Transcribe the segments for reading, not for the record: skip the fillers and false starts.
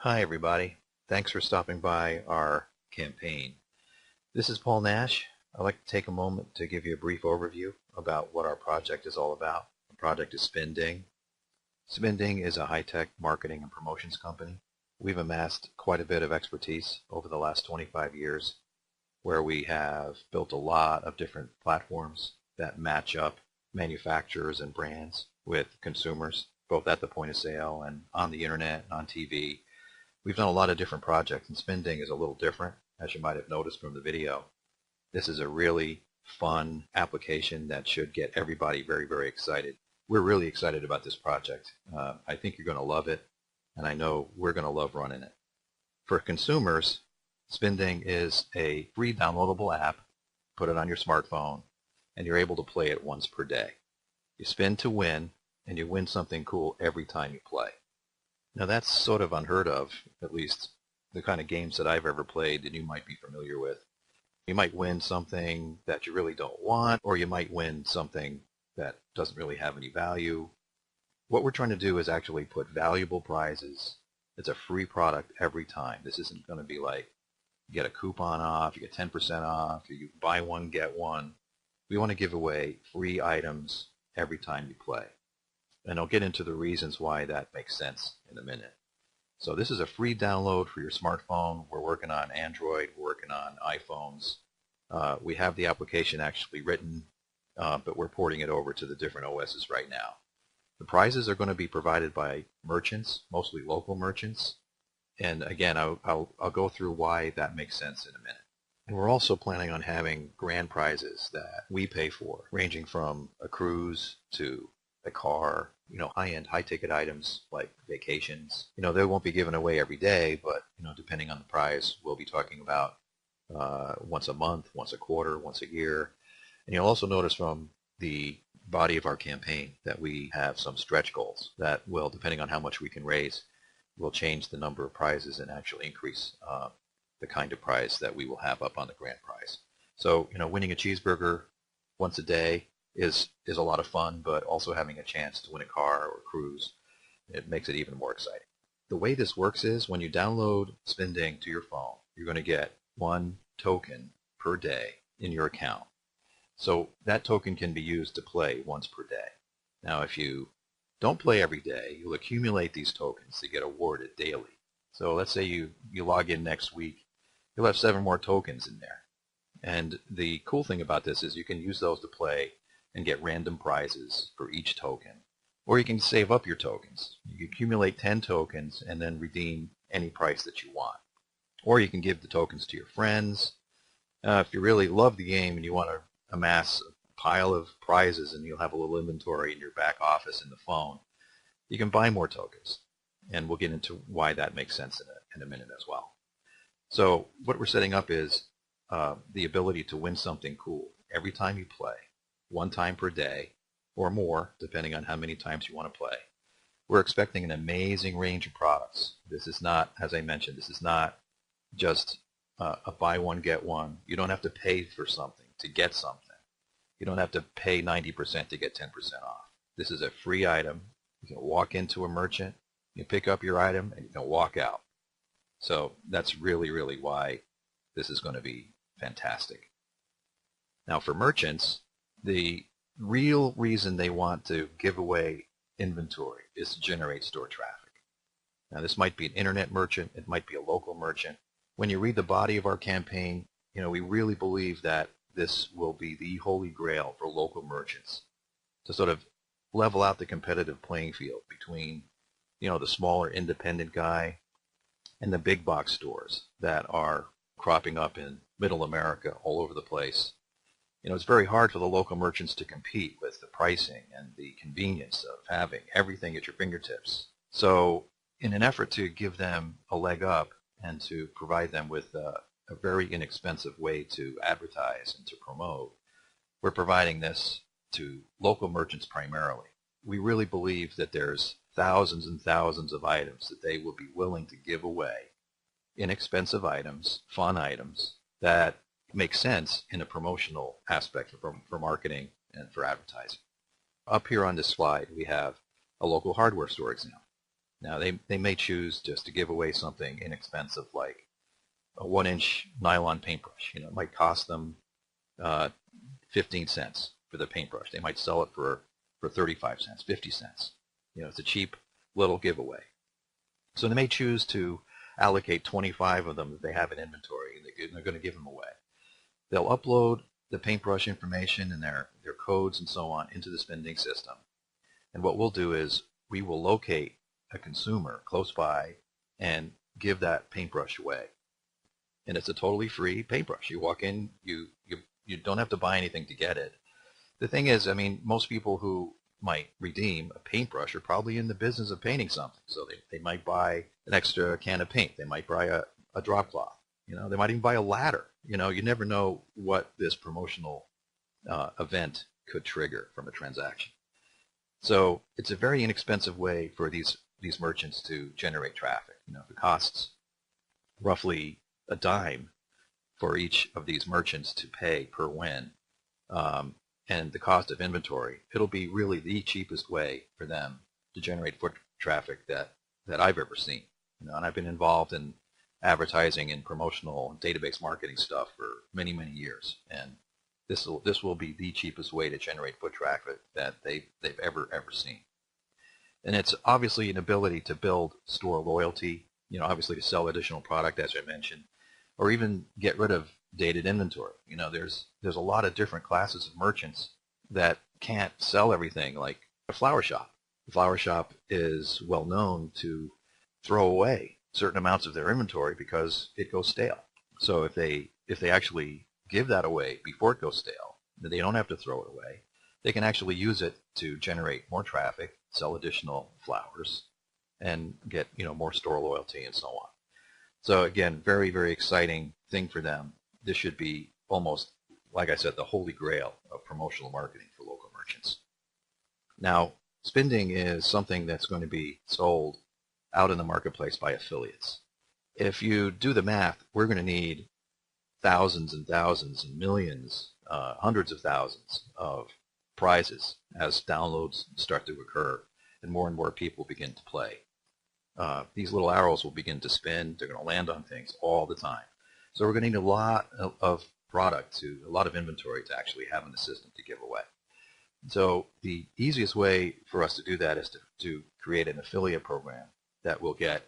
Hi everybody. Thanks for stopping by our campaign. This is Paul Nash. I'd like to take a moment to give you a brief overview about what our project is all about. The project is SpinDing. SpinDing is a high-tech marketing and promotions company. We've amassed quite a bit of expertise over the last 25 years where we have built a lot of different platforms that match up manufacturers and brands with consumers, both at the point of sale and on the internet and on TV. We've done a lot of different projects, and SpinDing is a little different, as you might have noticed from the video. This is a really fun application that should get everybody very, very excited. We're really excited about this project. I think you're going to love it, and I know we're going to love running it. For consumers, SpinDing is a free downloadable app. Put it on your smartphone, and you're able to play it once per day. You spin to win, and you win something cool every time you play. Now that's sort of unheard of, at least the kind of games that I've ever played that you might be familiar with. You might win something that you really don't want, or you might win something that doesn't really have any value. What we're trying to do is actually put valuable prizes. It's a free product every time. This isn't going to be like you get a coupon off, you get 10% off, you buy one, get one. We want to give away free items every time you play. And I'll get into the reasons why that makes sense in a minute. So this is a free download for your smartphone. We're working on Android, we're working on iPhones. We have the application actually written, but we're porting it over to the different OSs right now. The prizes are going to be provided by merchants, mostly local merchants. And again, I'll go through why that makes sense in a minute. And we're also planning on having grand prizes that we pay for, ranging from a cruise to a car, high-end, high-ticket items like vacations. They won't be given away every day, but, depending on the prize, we'll be talking about once a month, once a quarter, once a year. And you'll also notice from the body of our campaign that we have some stretch goals that will, depending on how much we can raise, will change the number of prizes and actually increase the kind of prize that we will have up on the grand prize. So, winning a cheeseburger once a day is a lot of fun, but also having a chance to win a car or a cruise, it makes it even more exciting. The way this works is when you download SpinDing to your phone, you're going to get 1 token per day in your account. So that token can be used to play once per day. Now if you don't play every day, you'll accumulate these tokens to get awarded daily. So let's say you log in next week, you'll have 7 more tokens in there. And the cool thing about this is you can use those to play and get random prizes for each token. Or you can save up your tokens. You can accumulate 10 tokens and then redeem any price that you want. Or you can give the tokens to your friends. If you really love the game and you want to amass a pile of prizes and you'll have a little inventory in your back office in the phone, you can buy more tokens. And we'll get into why that makes sense in a minute as well. So what we're setting up is the ability to win something cool every time you play. 1 time per day or more, depending on how many times you want to play. We're expecting an amazing range of products. This is not, as I mentioned, this is not just a buy one, get one. You don't have to pay for something to get something. You don't have to pay 90% to get 10% off. This is a free item. You can walk into a merchant, you pick up your item, and you can walk out. So that's really, really why this is going to be fantastic. Now for merchants, the real reason they want to give away inventory is to generate store traffic. Now this might be an internet merchant, it might be a local merchant. When you read the body of our campaign, we really believe that this will be the holy grail for local merchants to sort of level out the competitive playing field between, the smaller independent guy and the big box stores that are cropping up in middle America all over the place. It's very hard for the local merchants to compete with the pricing and the convenience of having everything at your fingertips. So in an effort to give them a leg up and to provide them with a very inexpensive way to advertise and to promote, we're providing this to local merchants primarily. We really believe that there's thousands and thousands of items that they will be willing to give away, inexpensive items, fun items, that make sense in a promotional aspect for marketing and for advertising. Up here on this slide, we have a local hardware store example. Now they may choose just to give away something inexpensive like a 1-inch nylon paintbrush. It might cost them 15 cents for the paintbrush. They might sell it for 35 cents, 50 cents. It's a cheap little giveaway. So they may choose to allocate 25 of them that they have in inventory, and they're going to give them away. They'll upload the paintbrush information and their codes and so on into the SpinDing system. And what we'll do is we will locate a consumer close by and give that paintbrush away. And it's a totally free paintbrush. You walk in, you don't have to buy anything to get it. The thing is, I mean, most people who might redeem a paintbrush are probably in the business of painting something. So they might buy an extra can of paint. They might buy a drop cloth. They might even buy a ladder. You never know what this promotional event could trigger from a transaction. So it's a very inexpensive way for these merchants to generate traffic. If it costs roughly a dime for each of these merchants to pay per win, and the cost of inventory, it'll be really the cheapest way for them to generate foot traffic that I've ever seen. And I've been involved in advertising and promotional database marketing stuff for many, many years, and this will be the cheapest way to generate foot traffic that they've ever seen. And it's obviously an ability to build store loyalty, obviously to sell additional product, as I mentioned, or even get rid of dated inventory. There's a lot of different classes of merchants that can't sell everything, like a flower shop. The flower shop is well known to throw away certain amounts of their inventory because it goes stale. So if they actually give that away before it goes stale, then they don't have to throw it away. They can actually use it to generate more traffic, sell additional flowers, and get more store loyalty and so on. So again, very, very exciting thing for them. This should be almost, like I said, the holy grail of promotional marketing for local merchants. Now, SpinDing is something that's going to be sold out in the marketplace by affiliates. If you do the math, we're going to need thousands and thousands and millions, hundreds of thousands of prizes as downloads start to occur and more people begin to play. These little arrows will begin to spin. They're going to land on things all the time. So we're going to need a lot of product, a lot of inventory to actually have in the system to give away. So the easiest way for us to do that is to create an affiliate program that will get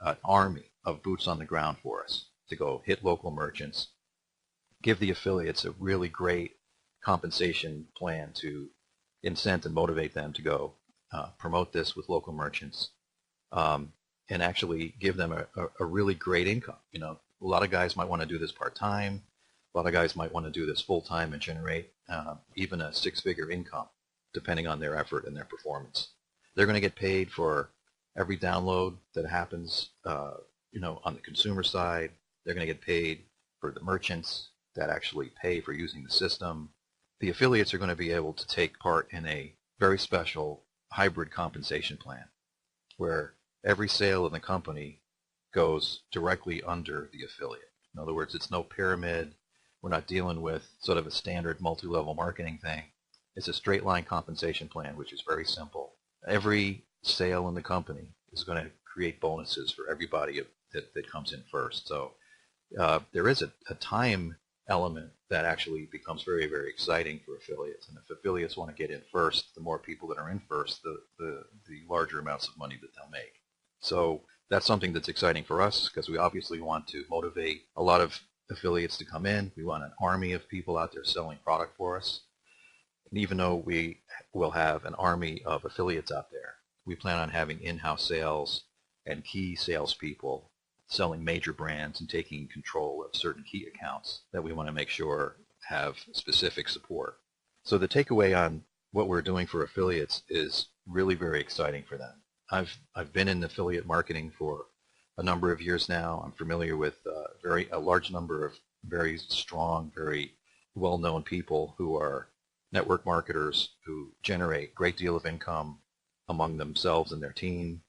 an army of boots on the ground for us to go hit local merchants, give the affiliates a really great compensation plan to incent and motivate them to go promote this with local merchants, and actually give them a really great income. A lot of guys might want to do this part-time. A lot of guys might want to do this full-time and generate even a six-figure income, depending on their effort and their performance. They're going to get paid for every download that happens, on the consumer side. They're going to get paid for the merchants that actually pay for using the system. The affiliates are going to be able to take part in a very special hybrid compensation plan where every sale in the company goes directly under the affiliate. In other words, it's no pyramid. We're not dealing with sort of a standard multi-level marketing thing. It's a straight line compensation plan, which is very simple. Every sale in the company is going to create bonuses for everybody that comes in first. So there is a time element that actually becomes very, very exciting for affiliates. And if affiliates want to get in first, the more people that are in first, the larger amounts of money that they'll make. So that's something that's exciting for us because we obviously want to motivate a lot of affiliates to come in. We want an army of people out there selling product for us. And even though we will have an army of affiliates out there, we plan on having in-house sales and key salespeople selling major brands and taking control of certain key accounts that we want to make sure have specific support. So the takeaway on what we're doing for affiliates is really very exciting for them. I've been in affiliate marketing for a number of years now. I'm familiar with a large number of very strong, very well-known people who are network marketers who generate a great deal of income among themselves and their team.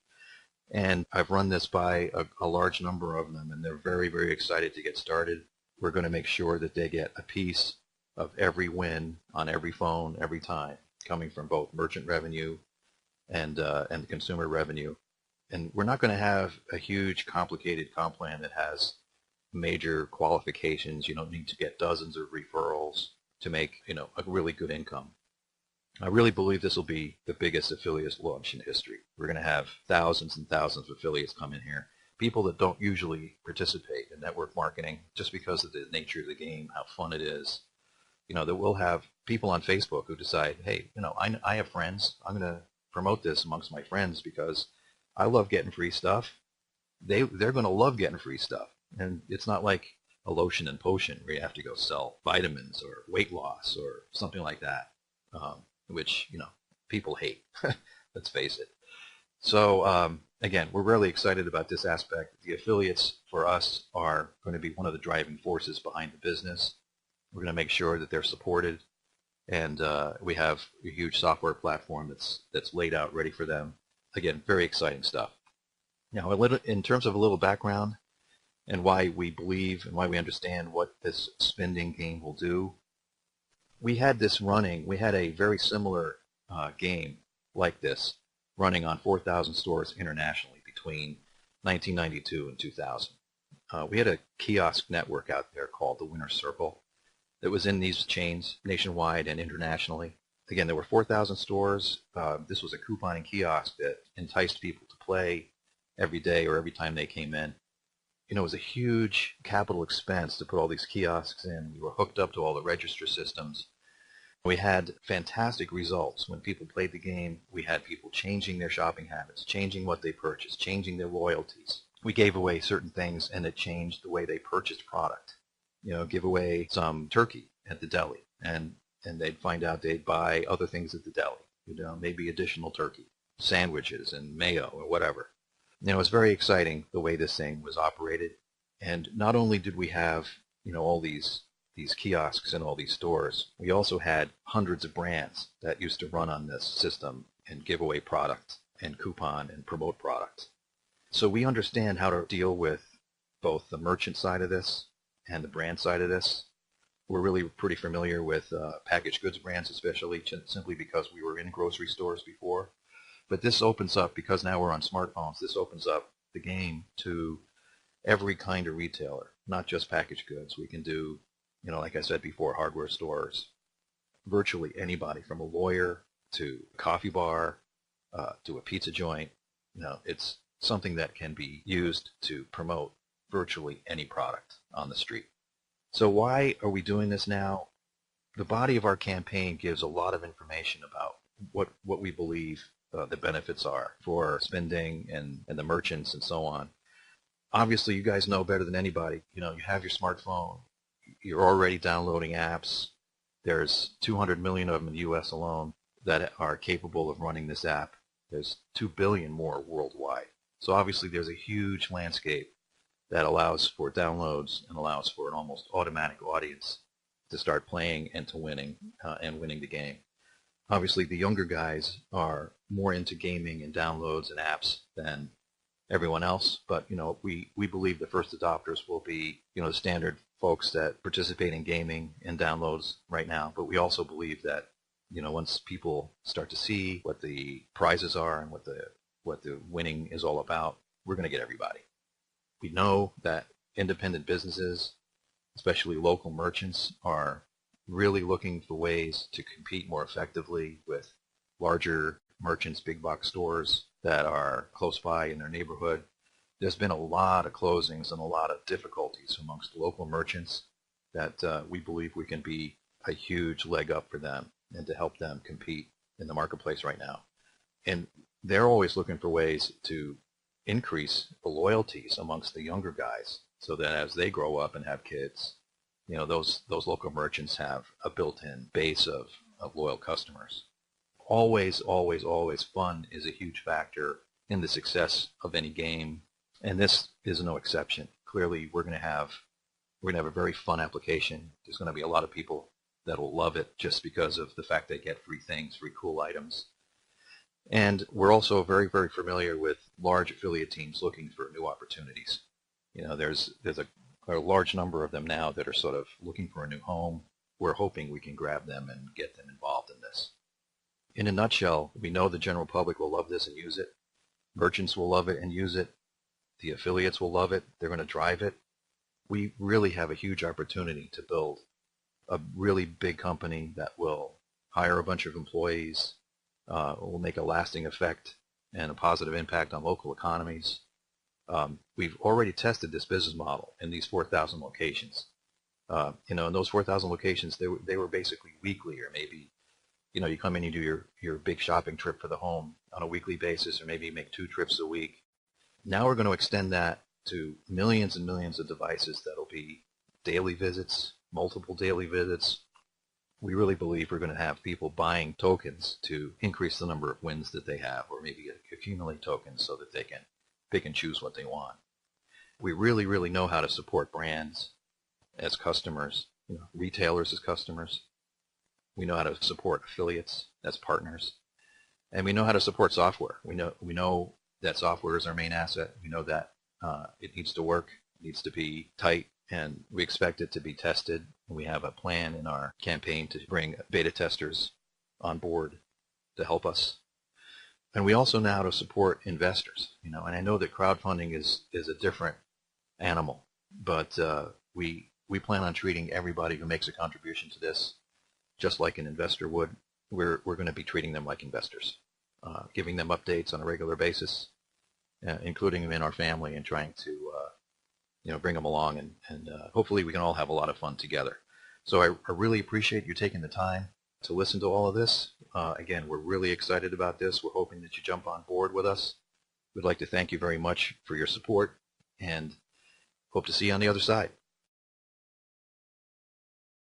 And I've run this by a large number of them, and they're very, very excited to get started. We're going to make sure that they get a piece of every win on every phone every time, coming from both merchant revenue and the consumer revenue. And we're not going to have a huge complicated comp plan that has major qualifications. You don't need to get dozens of referrals to make, a really good income. I really believe this will be the biggest affiliate launch in history. We're going to have thousands and thousands of affiliates come in here. People that don't usually participate in network marketing just because of the nature of the game, how fun it is. That we'll have people on Facebook who decide, hey, I have friends. I'm going to promote this amongst my friends because I love getting free stuff. They're going to love getting free stuff. And it's not like a lotion and potion where you have to go sell vitamins or weight loss or something like that, which, people hate. Let's face it. So, again, we're really excited about this aspect. The affiliates for us are going to be one of the driving forces behind the business. We're going to make sure that they're supported, and we have a huge software platform that's laid out ready for them. Again, very exciting stuff. Now, in terms of a little background and why we believe and why we understand what this SpinDing game will do, we had this running. We had a very similar game like this running on 4,000 stores internationally between 1992 and 2000. We had a kiosk network out there called the Winner's Circle that was in these chains nationwide and internationally. Again, there were 4,000 stores. This was a couponing kiosk that enticed people to play every day or every time they came in. It was a huge capital expense to put all these kiosks in. We were hooked up to all the register systems. We had fantastic results. When people played the game, we had people changing their shopping habits, changing what they purchased, changing their loyalties. We gave away certain things, and it changed the way they purchased product. Give away some turkey at the deli, and they'd find out they'd buy other things at the deli, maybe additional turkey, sandwiches and mayo or whatever. It was very exciting the way this thing was operated. And not only did we have, all these kiosks in all these stores, we also had hundreds of brands that used to run on this system and give away product and coupon and promote product. So we understand how to deal with both the merchant side of this and the brand side of this. We're really pretty familiar with packaged goods brands, especially simply because we were in grocery stores before. But this opens up, because now we're on smartphones, this opens up the game to every kind of retailer, not just packaged goods. We can do, like I said before, hardware stores, virtually anybody from a lawyer to a coffee bar to a pizza joint. It's something that can be used to promote virtually any product on the street. So why are we doing this now? The body of our campaign gives a lot of information about what we believe the benefits are for SpinDing and the merchants and so on. Obviously, you guys know better than anybody. You have your smartphone. You're already downloading apps. There's 200 million of them in the U.S. alone that are capable of running this app. There's 2 billion more worldwide. So obviously, there's a huge landscape that allows for downloads and allows for an almost automatic audience to start playing and to winning the game. Obviously, the younger guys are more into gaming and downloads and apps than everyone else, but we believe the first adopters will be the standard folks that participate in gaming and downloads right now. But we also believe that once people start to see what the prizes are and what the winning is all about, we're going to get everybody. We know that independent businesses, especially local merchants, are really looking for ways to compete more effectively with larger merchants, big box stores that are close by in their neighborhood. There's been a lot of closings and a lot of difficulties amongst local merchants that we believe we can be a huge leg up for them and to help them compete in the marketplace right now. And they're always looking for ways to increase the loyalties amongst the younger guys so that as they grow up and have kids, those local merchants have a built-in base of loyal customers. Always, always, always fun is a huge factor in the success of any game, and this is no exception. Clearly, we're going to have a very fun application. There's going to be a lot of people that will love it just because of the fact they get free things, free cool items. And we're also very, very familiar with large affiliate teams looking for new opportunities. There's a large number of them now that are sort of looking for a new home. We're hoping we can grab them and get them involved in this. In a nutshell, we know the general public will love this and use it. Merchants will love it and use it. The affiliates will love it. They're going to drive it. We really have a huge opportunity to build a really big company that will hire a bunch of employees, will make a lasting effect and a positive impact on local economies. We've already tested this business model in these 4,000 locations. In those 4,000 locations, they were basically weekly, or maybe, you come in, you do your big shopping trip for the home on a weekly basis, or maybe you make 2 trips a week. Now we're going to extend that to millions and millions of devices that'll be daily visits, multiple daily visits. We really believe we're going to have people buying tokens to increase the number of wins that they have, or maybe accumulate tokens so that they can pick and choose what they want. We really, really know how to support brands as customers, retailers as customers. We know how to support affiliates as partners, and we know how to support software. We know that software is our main asset. We know that it needs to work, it needs to be tight, and we expect it to be tested. We have a plan in our campaign to bring beta testers on board to help us. And we also know how to support investors. And I know that crowdfunding is a different animal, but we plan on treating everybody who makes a contribution to this just like an investor would. We're going to be treating them like investors, giving them updates on a regular basis, including them in our family, and trying to bring them along, and hopefully we can all have a lot of fun together. So I really appreciate you taking the time to listen to all of this. Again, we're really excited about this. We're hoping that you jump on board with us. We'd like to thank you very much for your support, and hope to see you on the other side.